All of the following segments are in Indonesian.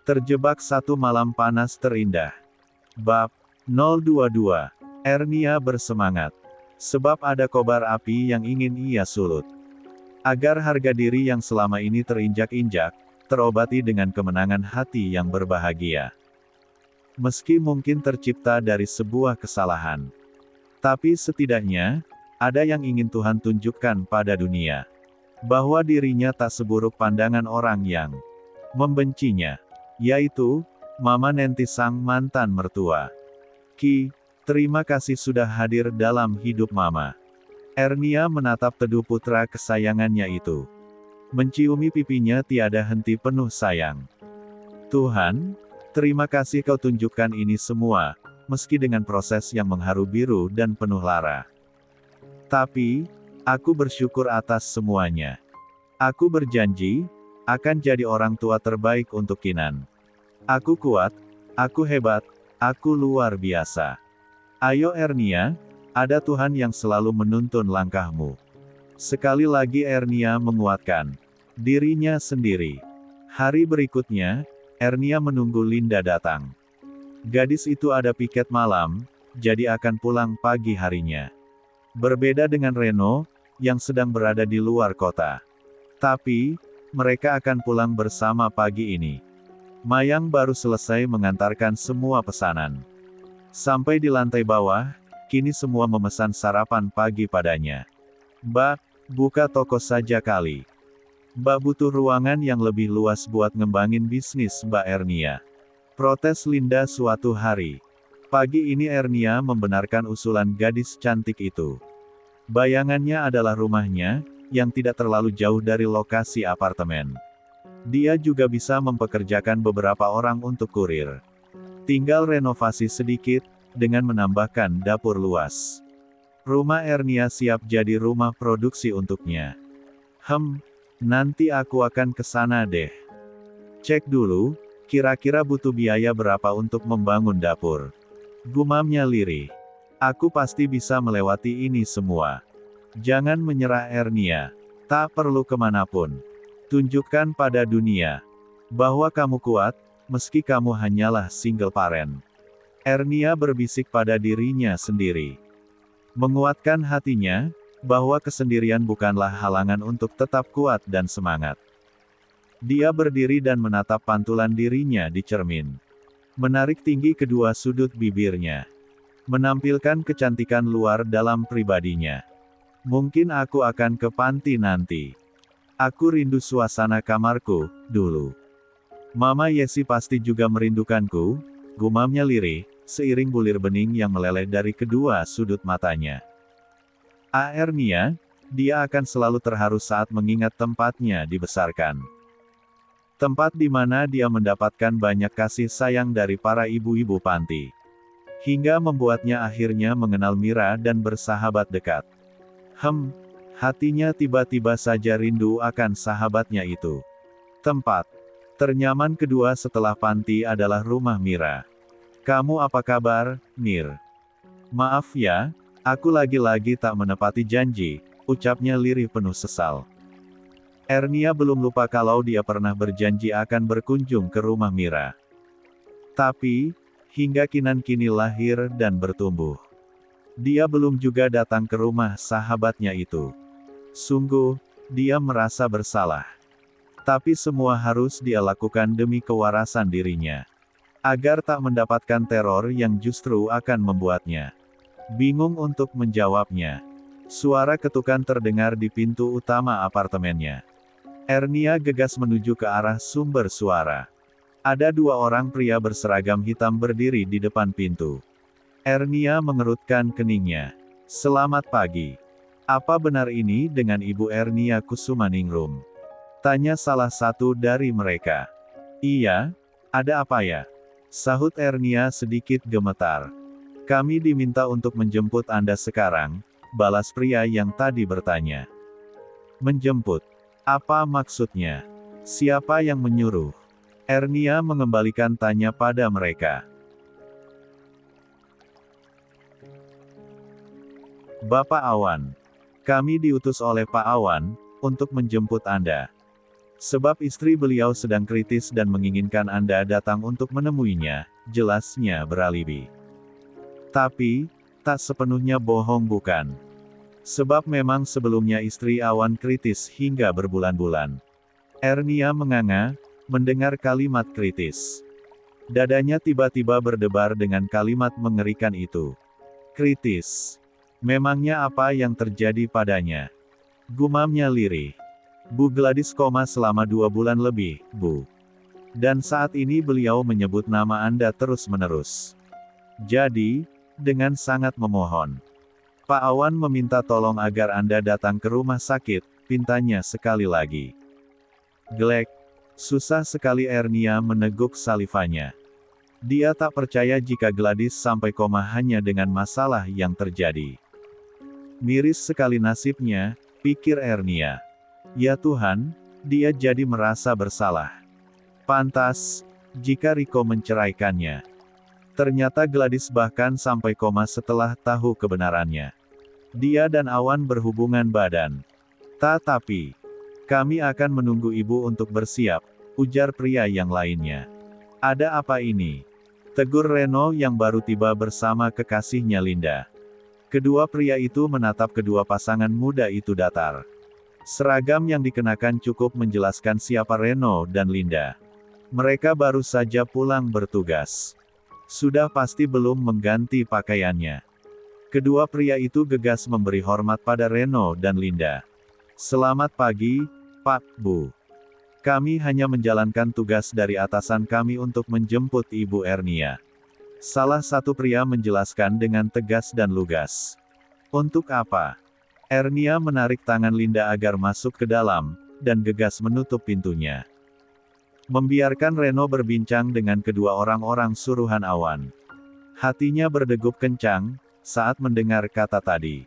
Terjebak satu malam panas terindah. Bab 022. Ernia bersemangat. Sebab ada kobar api yang ingin ia sulut. Agar harga diri yang selama ini terinjak-injak, terobati dengan kemenangan hati yang berbahagia. Meski mungkin tercipta dari sebuah kesalahan. Tapi setidaknya, ada yang ingin Tuhan tunjukkan pada dunia. Bahwa dirinya tak seburuk pandangan orang yang membencinya. Yaitu, Mama Nenti sang mantan mertua. Ki, terima kasih sudah hadir dalam hidup Mama. Ernia menatap teduh putra kesayangannya itu. Menciumi pipinya tiada henti penuh sayang. Tuhan, terima kasih kau tunjukkan ini semua, meski dengan proses yang mengharu biru dan penuh lara. Tapi, aku bersyukur atas semuanya. Aku berjanji, akan jadi orang tua terbaik untuk Kinan. Aku kuat, aku hebat, aku luar biasa. Ayo Ernia, ada Tuhan yang selalu menuntun langkahmu. Sekali lagi Ernia menguatkan dirinya sendiri. Hari berikutnya, Ernia menunggu Linda datang. Gadis itu ada piket malam, jadi akan pulang pagi harinya. Berbeda dengan Reno, yang sedang berada di luar kota. Tapi, mereka akan pulang bersama pagi ini. Mayang baru selesai mengantarkan semua pesanan. Sampai di lantai bawah, kini semua memesan sarapan pagi padanya. Mbak, buka toko saja kali. Mbak butuh ruangan yang lebih luas buat ngembangin bisnis Mbak Ernia. Protes Linda suatu hari. Pagi ini Ernia membenarkan usulan gadis cantik itu. Bayangannya adalah rumahnya, yang tidak terlalu jauh dari lokasi apartemen. Dia juga bisa mempekerjakan beberapa orang untuk kurir. Tinggal renovasi sedikit, dengan menambahkan dapur luas. Rumah Ernia siap jadi rumah produksi untuknya. Nanti aku akan ke sana deh. Cek dulu, kira-kira butuh biaya berapa untuk membangun dapur. Gumamnya lirih. Aku pasti bisa melewati ini semua. Jangan menyerah Ernia. Tak perlu kemanapun. Tunjukkan pada dunia bahwa kamu kuat, meski kamu hanyalah single parent. Ernia berbisik pada dirinya sendiri. Menguatkan hatinya, bahwa kesendirian bukanlah halangan untuk tetap kuat dan semangat. Dia berdiri dan menatap pantulan dirinya di cermin. Menarik tinggi kedua sudut bibirnya. Menampilkan kecantikan luar dalam pribadinya. Mungkin aku akan ke panti nanti. Aku rindu suasana kamarku, dulu. Mama Yesi pasti juga merindukanku, gumamnya lirih, seiring bulir bening yang meleleh dari kedua sudut matanya. Ernia, dia akan selalu terharu saat mengingat tempatnya dibesarkan. Tempat di mana dia mendapatkan banyak kasih sayang dari para ibu-ibu panti. Hingga membuatnya akhirnya mengenal Mira dan bersahabat dekat. Hatinya tiba-tiba saja rindu akan sahabatnya itu. Tempat ternyaman kedua setelah panti adalah rumah Mira. Kamu apa kabar, Mir? Maaf ya, aku lagi-lagi tak menepati janji, ucapnya lirih penuh sesal. Ernia belum lupa kalau dia pernah berjanji akan berkunjung ke rumah Mira. Tapi, hingga Kinan kini lahir dan bertumbuh. Dia belum juga datang ke rumah sahabatnya itu. Sungguh, dia merasa bersalah. Tapi semua harus dia lakukan demi kewarasan dirinya. Agar tak mendapatkan teror yang justru akan membuatnya bingung untuk menjawabnya. Suara ketukan terdengar di pintu utama apartemennya. Ernia gegas menuju ke arah sumber suara. Ada dua orang pria berseragam hitam berdiri di depan pintu. Ernia mengerutkan keningnya. Selamat pagi. Apa benar ini dengan Ibu Ernia Kusumaningrum? Tanya salah satu dari mereka. Iya, ada apa ya? Sahut Ernia sedikit gemetar. Kami diminta untuk menjemput Anda sekarang, balas pria yang tadi bertanya. Menjemput? Apa maksudnya? Siapa yang menyuruh? Ernia mengembalikan tanya pada mereka. Bapak Awan. Kami diutus oleh Pak Awan, untuk menjemput Anda. Sebab istri beliau sedang kritis dan menginginkan Anda datang untuk menemuinya, jelasnya beralibi. Tapi, tak sepenuhnya bohong bukan? Sebab memang sebelumnya istri Awan kritis hingga berbulan-bulan. Ernia menganga, mendengar kalimat kritis. Dadanya tiba-tiba berdebar dengan kalimat mengerikan itu. Kritis. Memangnya apa yang terjadi padanya? Gumamnya lirih. Bu Gladys koma selama 2 bulan lebih, Bu. Dan saat ini beliau menyebut nama Anda terus-menerus. Jadi, dengan sangat memohon, Pak Awan meminta tolong agar Anda datang ke rumah sakit, pintanya sekali lagi. Glek. Susah sekali Ernia meneguk salivanya. Dia tak percaya jika Gladys sampai koma hanya dengan masalah yang terjadi. Miris sekali nasibnya, pikir Ernia. Ya Tuhan, dia jadi merasa bersalah. Pantas, jika Riko menceraikannya. Ternyata Gladys bahkan sampai koma setelah tahu kebenarannya. Dia dan Awan berhubungan badan. Tetapi, kami akan menunggu ibu untuk bersiap, ujar pria yang lainnya. Ada apa ini? Tegur Reno yang baru tiba bersama kekasihnya Linda. Kedua pria itu menatap kedua pasangan muda itu datar. Seragam yang dikenakan cukup menjelaskan siapa Reno dan Linda. Mereka baru saja pulang bertugas. Sudah pasti belum mengganti pakaiannya. Kedua pria itu gegas memberi hormat pada Reno dan Linda. Selamat pagi, Pak, Bu. Kami hanya menjalankan tugas dari atasan kami untuk menjemput Ibu Ernia. Salah satu pria menjelaskan dengan tegas dan lugas. Untuk apa? Ernia menarik tangan Linda agar masuk ke dalam, dan gegas menutup pintunya. Membiarkan Reno berbincang dengan kedua orang-orang suruhan Awan. Hatinya berdegup kencang, saat mendengar kata tadi.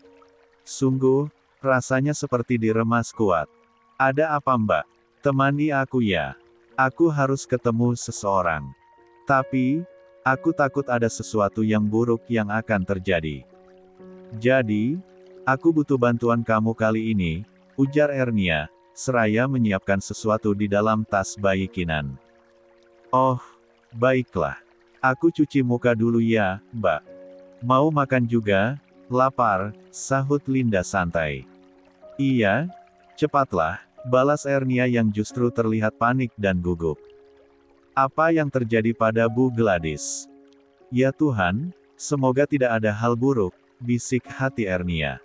Sungguh, rasanya seperti diremas kuat. Ada apa Mbak? Temani aku ya. Aku harus ketemu seseorang. Tapi, aku takut ada sesuatu yang buruk yang akan terjadi. Jadi, aku butuh bantuan kamu kali ini, ujar Ernia, seraya menyiapkan sesuatu di dalam tas bayi Kinan. Oh, baiklah. Aku cuci muka dulu ya, Mbak. Mau makan juga? Lapar, sahut Linda santai. Iya, cepatlah, balas Ernia yang justru terlihat panik dan gugup. Apa yang terjadi pada Bu Gladys? Ya Tuhan, semoga tidak ada hal buruk, bisik hati Ernia.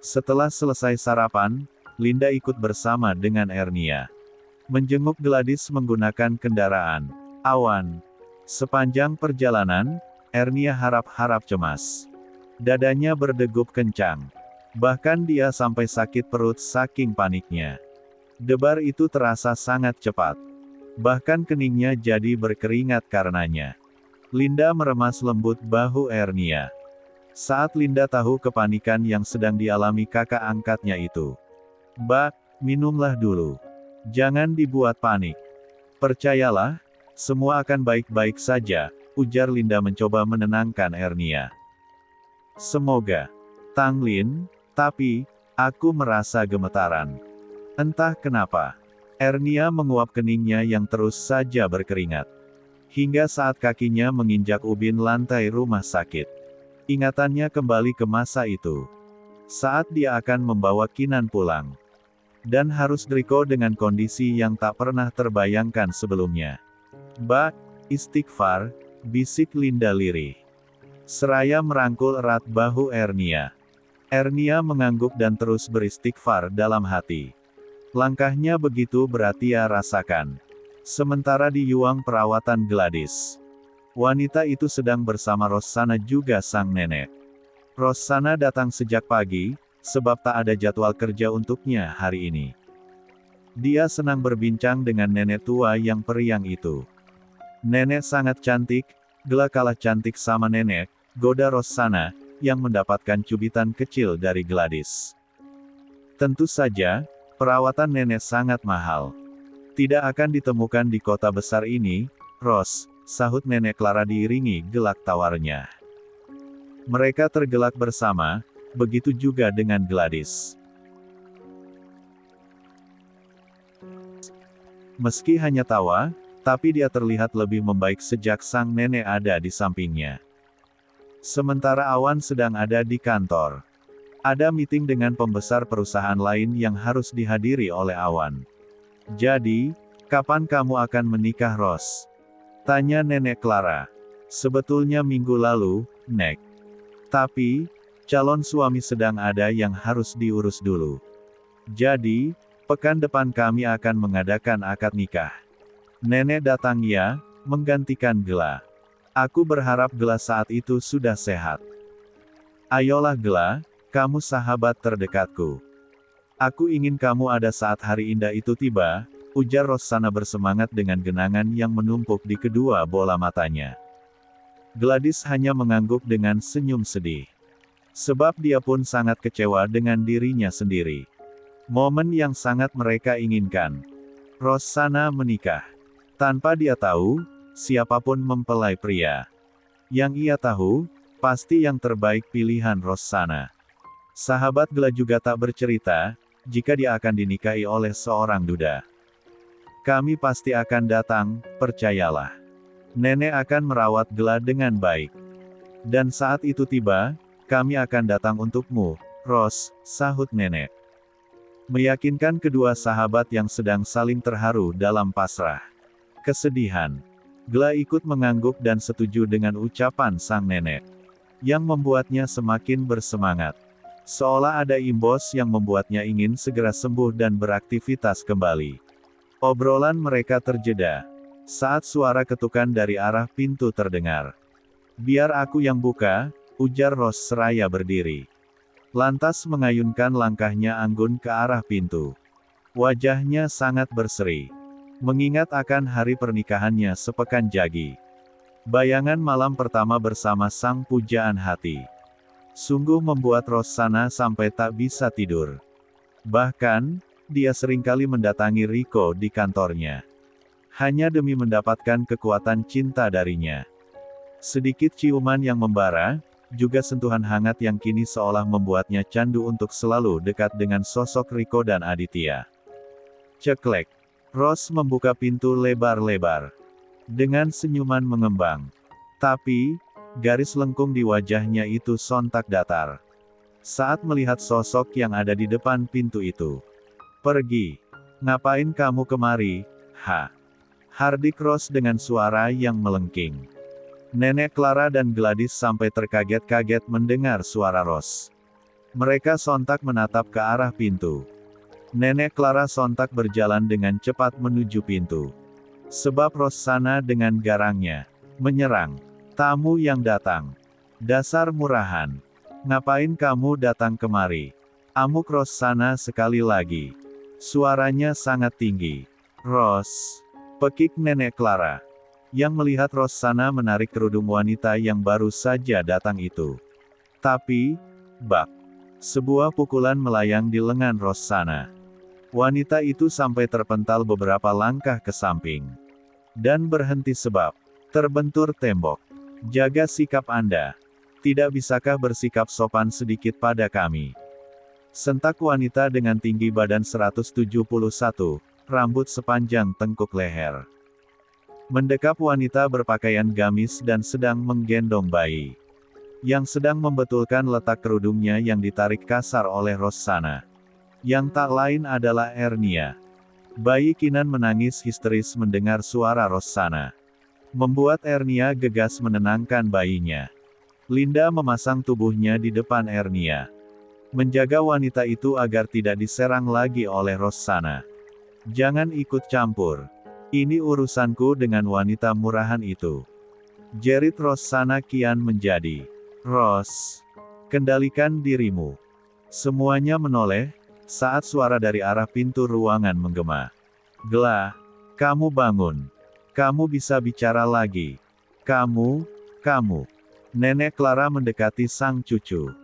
Setelah selesai sarapan, Linda ikut bersama dengan Ernia. Menjenguk Gladys menggunakan kendaraan Awan. Sepanjang perjalanan, Ernia harap-harap cemas. Dadanya berdegup kencang. Bahkan dia sampai sakit perut saking paniknya. Debar itu terasa sangat cepat. Bahkan keningnya jadi berkeringat karenanya. Linda meremas lembut bahu Ernia. Saat Linda tahu kepanikan yang sedang dialami kakak angkatnya itu. Mbak, minumlah dulu. Jangan dibuat panik. Percayalah, semua akan baik-baik saja, ujar Linda mencoba menenangkan Ernia. Semoga. Tanglin, tapi, aku merasa gemetaran. Entah kenapa. Ernia menguap keningnya yang terus saja berkeringat. Hingga saat kakinya menginjak ubin lantai rumah sakit. Ingatannya kembali ke masa itu. Saat dia akan membawa Kinan pulang. Dan harus Riko dengan kondisi yang tak pernah terbayangkan sebelumnya. Mbak, istighfar, bisik Linda lirih. Seraya merangkul erat bahu Ernia. Ernia mengangguk dan terus beristighfar dalam hati. Langkahnya begitu berat ia rasakan. Sementara di ruang perawatan Gladys. Wanita itu sedang bersama Rossana juga sang nenek. Rossana datang sejak pagi, sebab tak ada jadwal kerja untuknya hari ini. Dia senang berbincang dengan nenek tua yang periang itu. Nenek sangat cantik, gela kalah cantik sama nenek, goda Rossana, yang mendapatkan cubitan kecil dari Gladys. Tentu saja, perawatan nenek sangat mahal. Tidak akan ditemukan di kota besar ini, Ros, sahut nenek Clara diiringi gelak tawarnya. Mereka tergelak bersama, begitu juga dengan Gladys. Meski hanya tawa, tapi dia terlihat lebih membaik sejak sang nenek ada di sampingnya. Sementara Awan sedang ada di kantor. Ada meeting dengan pembesar perusahaan lain yang harus dihadiri oleh Awan. "Jadi, kapan kamu akan menikah, Ros?" tanya Nenek Clara. "Sebetulnya minggu lalu, Nek. Tapi, calon suami sedang ada yang harus diurus dulu. Jadi, pekan depan kami akan mengadakan akad nikah." Nenek datang ya, menggantikan Gela. "Aku berharap Gela saat itu sudah sehat." "Ayolah Gela, kamu sahabat terdekatku. Aku ingin kamu ada saat hari indah itu tiba," ujar Rossana bersemangat dengan genangan yang menumpuk di kedua bola matanya. Gladys hanya mengangguk dengan senyum sedih. Sebab dia pun sangat kecewa dengan dirinya sendiri. Momen yang sangat mereka inginkan. Rossana menikah. Tanpa dia tahu, siapapun mempelai pria. Yang ia tahu, pasti yang terbaik pilihan Rossana. Sahabat Gela juga tak bercerita, jika dia akan dinikahi oleh seorang duda. "Kami pasti akan datang, percayalah. Nenek akan merawat Gela dengan baik. Dan saat itu tiba, kami akan datang untukmu, Ros," sahut nenek. Meyakinkan kedua sahabat yang sedang saling terharu dalam pasrah kesedihan. Gela ikut mengangguk dan setuju dengan ucapan sang nenek. Yang membuatnya semakin bersemangat. Seolah ada imbos yang membuatnya ingin segera sembuh dan beraktivitas kembali. Obrolan mereka terjeda. Saat suara ketukan dari arah pintu terdengar. "Biar aku yang buka," ujar Ros seraya berdiri. Lantas mengayunkan langkahnya anggun ke arah pintu. Wajahnya sangat berseri. Mengingat akan hari pernikahannya sepekan jagi. Bayangan malam pertama bersama sang pujaan hati. Sungguh membuat Rossana sampai tak bisa tidur. Bahkan, dia seringkali mendatangi Riko di kantornya. Hanya demi mendapatkan kekuatan cinta darinya. Sedikit ciuman yang membara, juga sentuhan hangat yang kini seolah membuatnya candu untuk selalu dekat dengan sosok Riko dan Aditya. Ceklek. Ros membuka pintu lebar-lebar. Dengan senyuman mengembang. Tapi, garis lengkung di wajahnya itu sontak datar. Saat melihat sosok yang ada di depan pintu itu. "Pergi. Ngapain kamu kemari, ha?" hardik Ros dengan suara yang melengking. Nenek Clara dan Gladys sampai terkaget-kaget mendengar suara Ros. Mereka sontak menatap ke arah pintu. Nenek Clara sontak berjalan dengan cepat menuju pintu. Sebab Rossana dengan garangnya menyerang. "Tamu yang datang. Dasar murahan. Ngapain kamu datang kemari?" amuk Rossana sekali lagi. Suaranya sangat tinggi. "Ros," pekik Nenek Clara. Yang melihat Rossana menarik kerudung wanita yang baru saja datang itu. Tapi, bak. Sebuah pukulan melayang di lengan Rossana. Wanita itu sampai terpental beberapa langkah ke samping. Dan berhenti sebab terbentur tembok. "Jaga sikap Anda. Tidak bisakah bersikap sopan sedikit pada kami?" sentak wanita dengan tinggi badan 171, rambut sepanjang tengkuk leher. Mendekap wanita berpakaian gamis dan sedang menggendong bayi. Yang sedang membetulkan letak kerudungnya yang ditarik kasar oleh Rossana. Yang tak lain adalah Ernia. Bayi Kinan menangis histeris mendengar suara Rossana. Membuat Ernia gegas menenangkan bayinya. Linda memasang tubuhnya di depan Ernia. Menjaga wanita itu agar tidak diserang lagi oleh Rossana. "Jangan ikut campur. Ini urusanku dengan wanita murahan itu," jerit Rossana kian menjadi. "Ros, kendalikan dirimu." Semuanya menoleh, saat suara dari arah pintu ruangan menggema. "Gela, kamu bangun. Kamu bisa bicara lagi. Kamu. Nenek Clara mendekati sang cucu.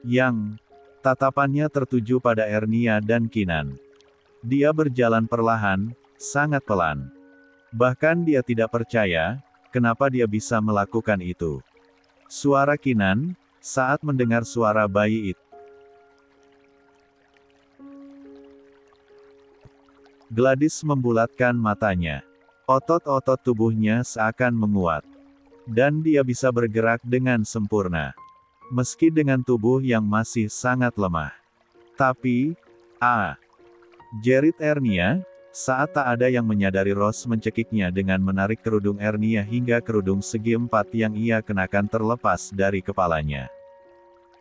Yang tatapannya tertuju pada Ernia dan Kinan. Dia berjalan perlahan, sangat pelan. Bahkan dia tidak percaya, kenapa dia bisa melakukan itu. Suara Kinan, saat mendengar suara bayi itu. Gladys membulatkan matanya. Otot-otot tubuhnya seakan menguat. Dan dia bisa bergerak dengan sempurna. Meski dengan tubuh yang masih sangat lemah. Tapi, jerit Ernia, saat tak ada yang menyadari Ross mencekiknya dengan menarik kerudung Ernia hingga kerudung segi empat yang ia kenakan terlepas dari kepalanya.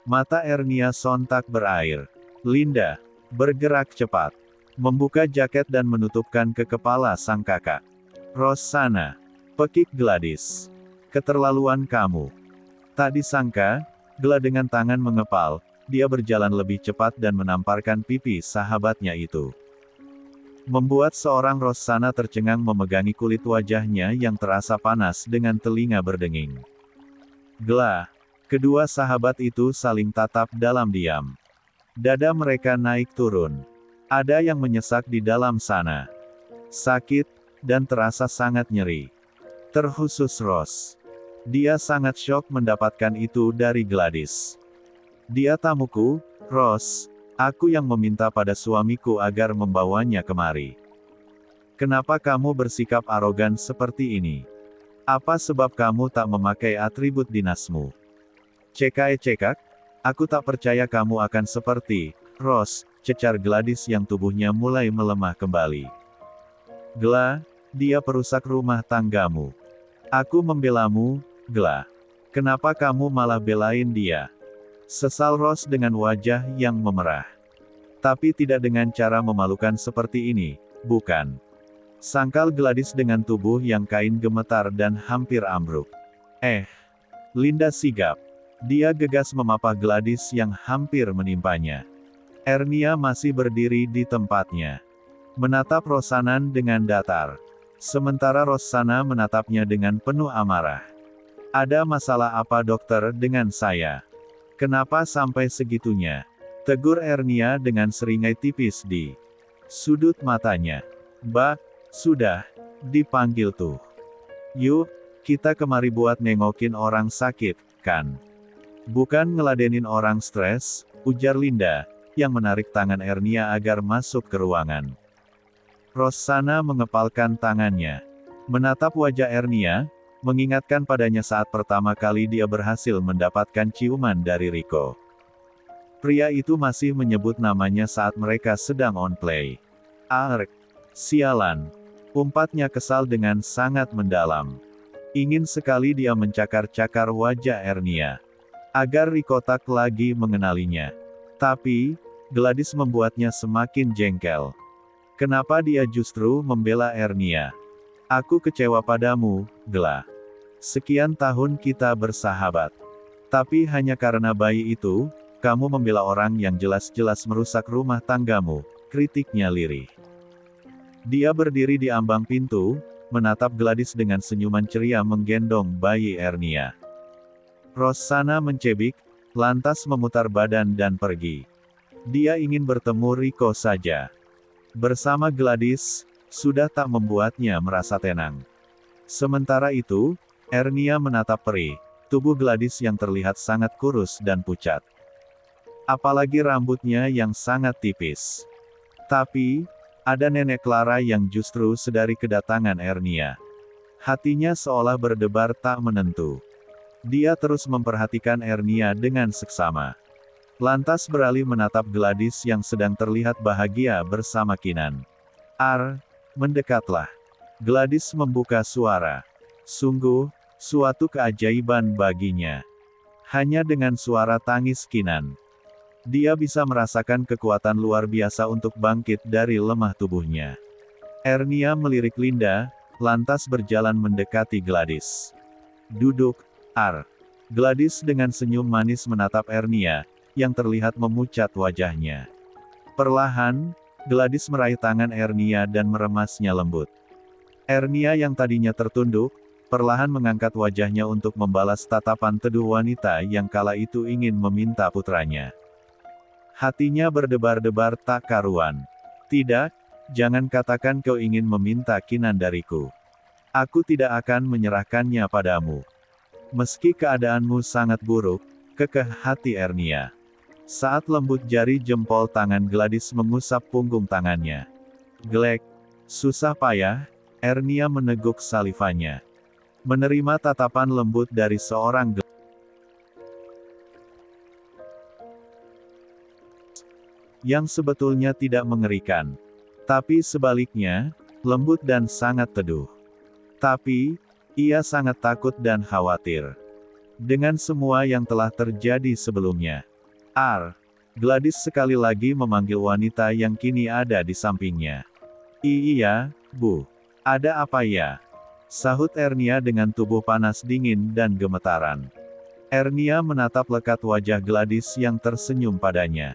Mata Ernia sontak berair. Linda, bergerak cepat. Membuka jaket dan menutupkan ke kepala sang kakak. Ross sana. Pekik Gladys. Keterlaluan kamu. Tak disangka, Gla dengan tangan mengepal, dia berjalan lebih cepat dan menamparkan pipi sahabatnya itu. Membuat seorang Rossana tercengang memegangi kulit wajahnya yang terasa panas dengan telinga berdenging. Gla. Kedua sahabat itu saling tatap dalam diam. Dada mereka naik turun. Ada yang menyesak di dalam sana. Sakit, dan terasa sangat nyeri. Terkhusus Ross. Dia sangat syok mendapatkan itu dari Gladys. Dia tamuku, Ross. Aku yang meminta pada suamiku agar membawanya kemari. Kenapa kamu bersikap arogan seperti ini? Apa sebab kamu tak memakai atribut dinasmu? Cekak, aku tak percaya kamu akan seperti Ross, cecar Gladys yang tubuhnya mulai melemah kembali. Gla, dia perusak rumah tanggamu. Aku membelamu, Gla. Kenapa kamu malah belain dia? Sesal Ross dengan wajah yang memerah. Tapi tidak dengan cara memalukan seperti ini, bukan? Sangkal Gladys dengan tubuh yang kain gemetar dan hampir ambruk. Linda sigap. Dia gegas memapah Gladys yang hampir menimpanya. Ernia masih berdiri di tempatnya. Menatap Rosanan dengan datar. Sementara Rossana menatapnya dengan penuh amarah. Ada masalah apa dokter dengan saya? Kenapa sampai segitunya? Tegur Ernia dengan seringai tipis di sudut matanya. Bah, sudah, dipanggil tuh. Yuk, kita kemari buat nengokin orang sakit, kan? Bukan ngeladenin orang stres, ujar Linda, yang menarik tangan Ernia agar masuk ke ruangan. Rossana mengepalkan tangannya. Menatap wajah Ernia, mengingatkan padanya saat pertama kali dia berhasil mendapatkan ciuman dari Rico. Pria itu masih menyebut namanya saat mereka sedang on play. Sialan. Umpatnya kesal dengan sangat mendalam. Ingin sekali dia mencakar-cakar wajah Ernia. Agar Rico tak lagi mengenalinya. Tapi, Gladys membuatnya semakin jengkel. Kenapa dia justru membela Ernia? Aku kecewa padamu, Gla. Sekian tahun kita bersahabat. Tapi hanya karena bayi itu, kamu membela orang yang jelas-jelas merusak rumah tanggamu, kritiknya lirih. Dia berdiri di ambang pintu, menatap Gladys dengan senyuman ceria menggendong bayi Ernia. Rossana mencebik, lantas memutar badan dan pergi. Dia ingin bertemu Rico saja. Bersama Gladys, sudah tak membuatnya merasa tenang. Sementara itu, Ernia menatap perih, tubuh Gladys yang terlihat sangat kurus dan pucat. Apalagi rambutnya yang sangat tipis. Tapi, ada nenek Clara yang justru sedari kedatangan Ernia. Hatinya seolah berdebar tak menentu. Dia terus memperhatikan Ernia dengan seksama. Lantas beralih menatap Gladys yang sedang terlihat bahagia bersama Kinan. Mendekatlah. Gladys membuka suara. Sungguh, suatu keajaiban baginya. Hanya dengan suara tangis Kinan, dia bisa merasakan kekuatan luar biasa untuk bangkit dari lemah tubuhnya. Ernia melirik Linda, lantas berjalan mendekati Gladys. Duduk, Gladys dengan senyum manis menatap Ernia, yang terlihat memucat wajahnya. Perlahan, Gladys meraih tangan Ernia dan meremasnya lembut. Ernia yang tadinya tertunduk, perlahan mengangkat wajahnya untuk membalas tatapan teduh wanita yang kala itu ingin meminta putranya. Hatinya berdebar-debar tak karuan. Tidak, jangan katakan kau ingin meminta Kinan dariku. Aku tidak akan menyerahkannya padamu. Meski keadaanmu sangat buruk, kekeh hati Ernia. Saat lembut jari jempol tangan Gladys mengusap punggung tangannya. Glek, Susah payah, Ernia meneguk salivanya. Menerima tatapan lembut dari seorang yang sebetulnya tidak mengerikan. Tapi sebaliknya, lembut dan sangat teduh. Tapi, ia sangat takut dan khawatir. Dengan semua yang telah terjadi sebelumnya. Gladys sekali lagi memanggil wanita yang kini ada di sampingnya. Iya, Bu. Ada apa ya? Sahut Ernia dengan tubuh panas dingin dan gemetaran. Ernia menatap lekat wajah Gladys yang tersenyum padanya.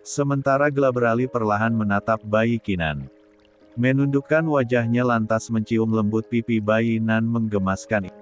Sementara Glabrali perlahan menatap bayi Kinan. Menundukkan wajahnya lantas mencium lembut pipi bayi Nan menggemaskan.